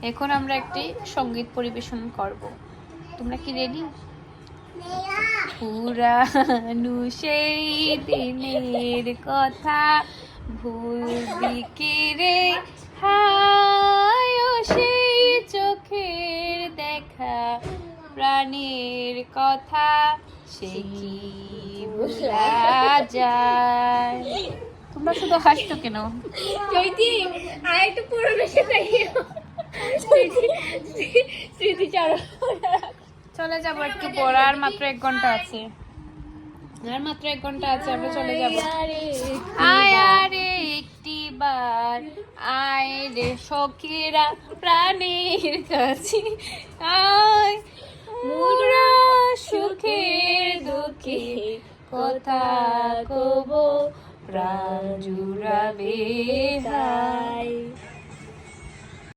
এখন আমরা একটি সঙ্গীত পরিবেশন করব। তোমরা কি রেডি? পুরানো সেই দিনের কথা ভুলবি কি রে, হায় ও সেই চোখের দেখা প্রাণের কথা সে কি ভোলা যায়। তোমরা শুধু হাসছো কেন? চৈতি আর একটু পরিবেশে স্মৃতিচারণ চলে যাবো একটু পর, আর মাত্র 1 ঘন্টা আছে, আর মাত্র 1 ঘন্টা আছে, আমরা চলে যাবো। আয় আরে একটি বার আয় রে সখীরা প্রাণের কাছে আয়, মোরা সুখের দুঃখে কথা কব প্রাণ জুড়াবে হায়।